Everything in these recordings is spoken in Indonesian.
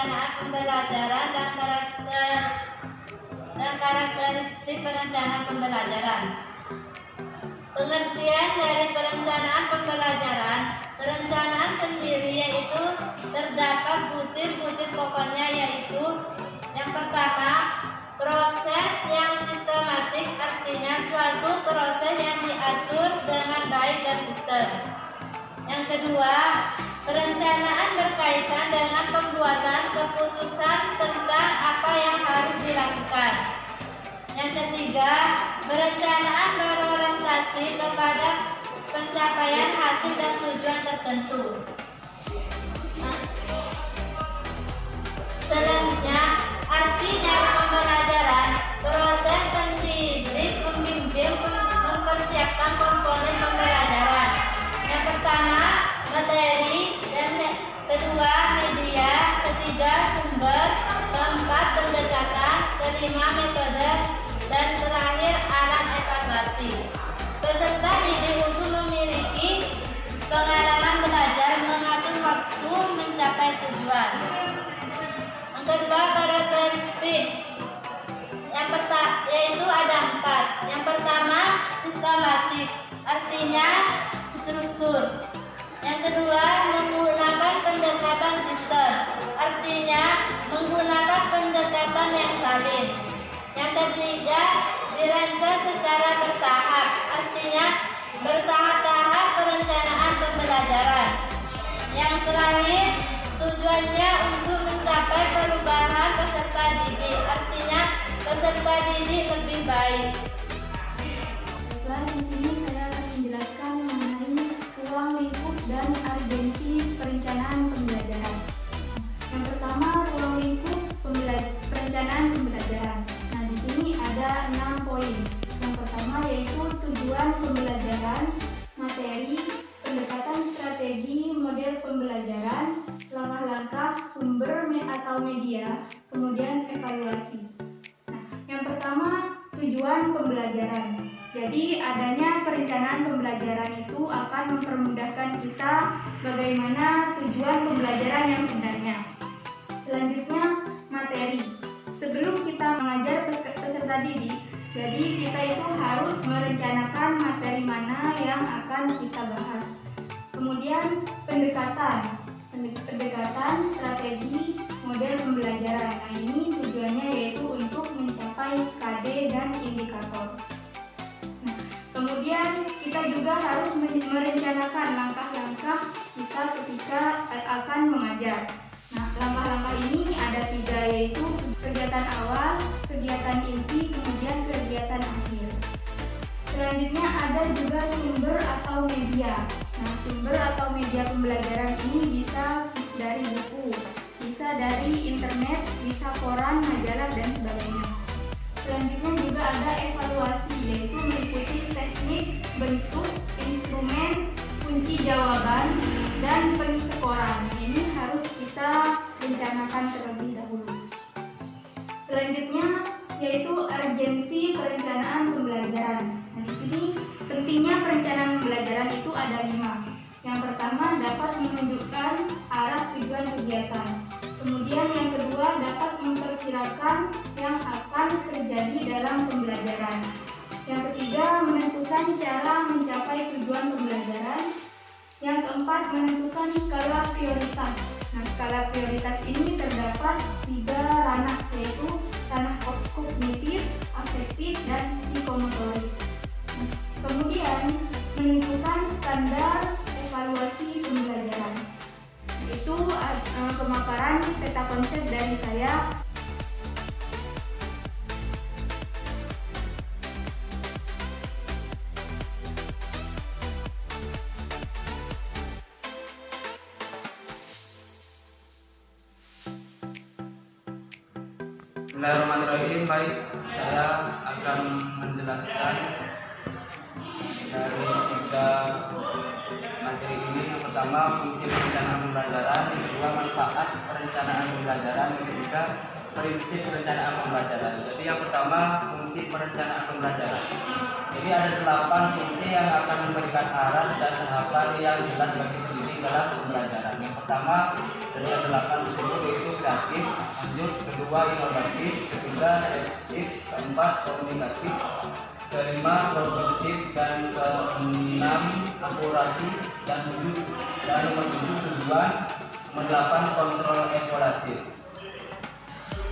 perencanaan pembelajaran dan karakteristik perencanaan pembelajaran. Pengertian dari perencanaan pembelajaran. Perencanaan sendiri yaitu terdapat butir-butir pokoknya, yaitu yang pertama, proses yang sistematik, artinya suatu proses yang diatur dengan baik dan sistem. Yang kedua, perencanaan berkaitan dengan pembuatan keputusan tentang apa yang harus dilakukan. Yang ketiga, perencanaan berorientasi kepada pencapaian hasil dan tujuan tertentu. Selanjutnya, arti dari pembelajaran. Proses pendidik membimbing mempersiapkan komponen pembelajaran. Yang pertama, materi, dan kedua, media, ketiga, sumber, keempat, pendekatan, kelima, metode, dan terakhir, alat evaluasi. Peserta didik untuk memiliki pengalaman belajar, mengatur waktu, mencapai tujuan. Yang kedua, karakteristik. Yaitu ada 4. Yang pertama, sistematik, artinya struktur. Yang kedua, menggunakan pendekatan sistem, artinya menggunakan pendekatan yang salin. Yang ketiga, dirancang secara bertahap, artinya bertahap-tahap perencanaan pembelajaran. Yang terakhir, tujuannya untuk mencapai perubahan peserta didik, artinya peserta didik lebih baik. Baiklah, di sini saya akan menjelaskan mengenai ruang lingkup dan urgensi perencanaan pembelajaran. Yang pertama, ruang lingkup perencanaan pembelajaran. Nah, di sini ada 6 poin. Yang pertama yaitu tujuan pembelajaran, materi, pendekatan strategi, model pembelajaran, langkah-langkah, sumber atau media, kemudian evaluasi. Nah, yang pertama, tujuan pembelajaran. Jadi adanya perencanaan pembelajaran itu akan mempermudahkan kita bagaimana tujuan pembelajaran yang sebenarnya. Selanjutnya, materi. Sebelum kita mengajar peserta didik, jadi kita itu harus merencanakan materi mana yang akan kita bahas. Kemudian pendekatan, strategi, model pembelajaran. Nah, ini tujuannya yaitu untuk mencapai KD dan indikator. Nah, kemudian kita juga harus merencanakan langkah-langkah kita ketika akan mengajar. Nah, langkah-langkah ini ada 3, yaitu kegiatan awal, kegiatan inti, kemudian kegiatan akhir. Selanjutnya ada juga sumber atau media. Nah, sumber atau media pembelajaran ini bisa dari buku, bisa dari internet, bisa koran, majalah, dan sebagainya. Selanjutnya juga ada evaluasi, yaitu meliputi teknik, bentuk, instrumen, kunci jawaban, dan penskoran. Ini harus kita rencanakan terlebih dahulu. Selanjutnya yaitu urgensi perencanaan pembelajaran. Nah, di sini pentingnya perencanaan pembelajaran itu ada 5. Yang pertama, dapat menunjukkan arah tujuan kegiatan. Kemudian yang kedua, dapat memperkirakan yang akan terjadi dalam pembelajaran. Yang ketiga, menentukan cara mencapai tujuan pembelajaran. Yang keempat, menentukan skala prioritas. Nah, skala prioritas ini terdapat 3 ranah, yaitu ranah kognitif, afektif, dan psikomotorik. Kemudian, menentukan standar evaluasi pembelajaran. Itu pemaparan peta konsep dari saya. Bismillahirrahmanirrahim. Baik, saya akan menjelaskan dari 3 materi ini. Yang pertama, fungsi perencanaan pembelajaran. Yang kedua, manfaat perencanaan pembelajaran. Yang ketiga, prinsip perencanaan pembelajaran. Jadi yang pertama fungsi perencanaan pembelajaran. Jadi ada 8 fungsi yang akan memberikan arah dan tahapan yang jelas bagi pendidik dalam pembelajaran. Yang pertama dari 8 tersebut yaitu kreatif, lanjut kedua inovatif, ketiga selektif, keempat komunikatif, kelima produktif, dan keenam akurasi, dan nomor 7 tujuan, nomor 8 kontrol evaluatif.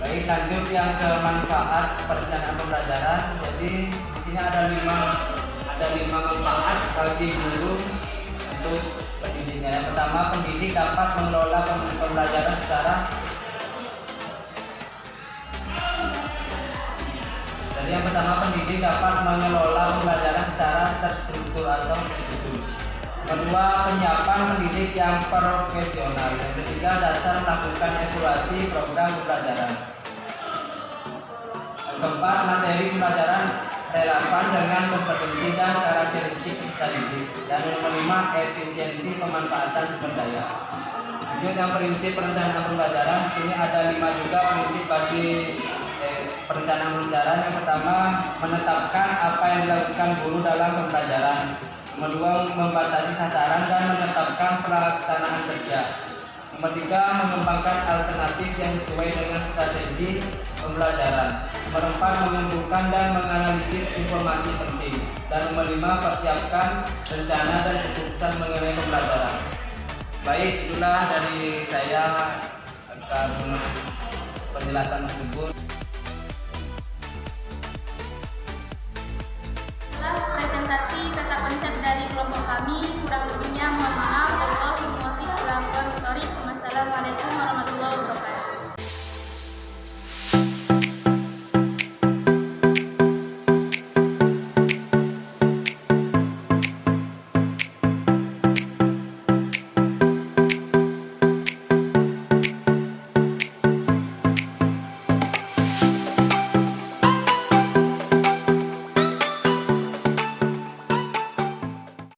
Baik, lanjut yang ke manfaat perencanaan pembelajaran. Jadi di sini ada 5 manfaat bagi guru untuk pendidiknya. Yang pertama, pendidik dapat mengelola pembelajaran secara terstruktur atau tersusun. Kedua, penyiapan pendidik yang profesional. Yang ketiga, dasar melakukan evaluasi program pembelajaran. Yang keempat, materi pembelajaran relevan dengan kompetensi dan karakteristik peserta didik. Dan yang kelima, efisiensi pemanfaatan sumber daya. Lanjut yang prinsip perencanaan pembelajaran. Di sini ada 5 juga prinsip bagi perencanaan pembelajaran. Yang pertama, menetapkan apa yang dilakukan guru dalam pembelajaran. Nomor 2, membatasi sasaran dan menetapkan pelaksanaan kerja. Nomor 3, mengembangkan alternatif yang sesuai dengan strategi pembelajaran. Nomor 4, mengumpulkan dan menganalisis informasi penting. Dan nomor 5, persiapkan rencana dan keputusan mengenai pembelajaran. Baik, itulah dari saya akan penjelasan tersebut. Presentasi kata konsep dari kelompok kami, kurang lebihnya mohon maaf. Wassalamualaikum warahmatullahi wabarakatuh.